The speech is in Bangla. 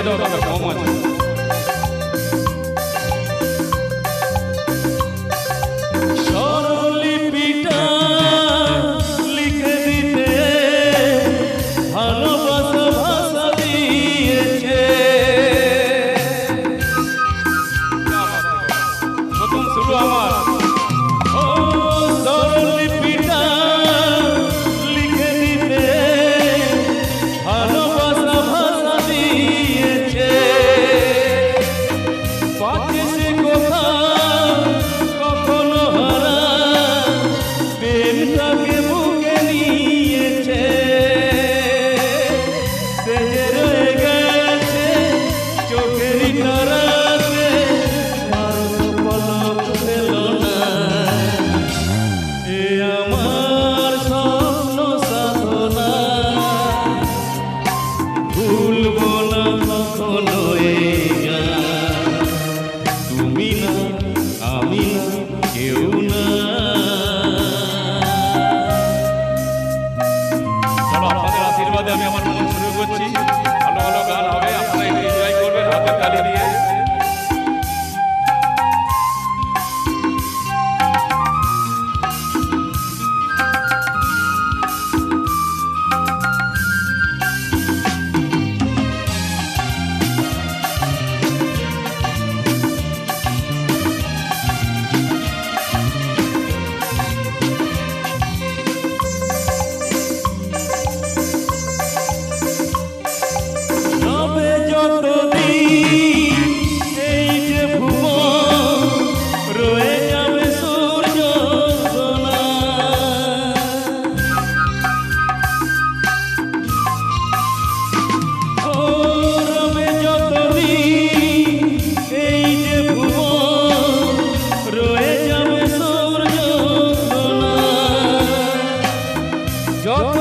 লিখে দাও দাদা, কম আছে। স্বরলিপিটা লিখে দিতে ভালোবাসা ভাষা দিয়েছে। প্রথম শুরু আমার। ও স্বরলিপিটা লিখে দিতে ভালোবাসা ভাষা দিয়েছে। পাচ্ছে সে কথা কখনো হারা, প্রেমটাকে বুকে নিয়েছে। সে যে রয়ে গেছে চোখেরই তারাতে, আর তো পলক ফেল না। এ আমার স্বপ্ন সাধনা, ভুলবো না কখনো এই গান। তুমি না, আমি না, কেউ না। চলো আপনাদের আশীর্বাদে আমি আমার মন শুরু করছি। ভালো ভালো গান হবে, আপনারা একটু এনজয় করবেন হাতের তালি দিয়ে। তবে যতদিন এই যে ভুবন রয়ে যাবে সূর্য সোনা। ও রবে যতদিন এই যে ভুবন রয়ে যাবে সূর্য সোনা। যত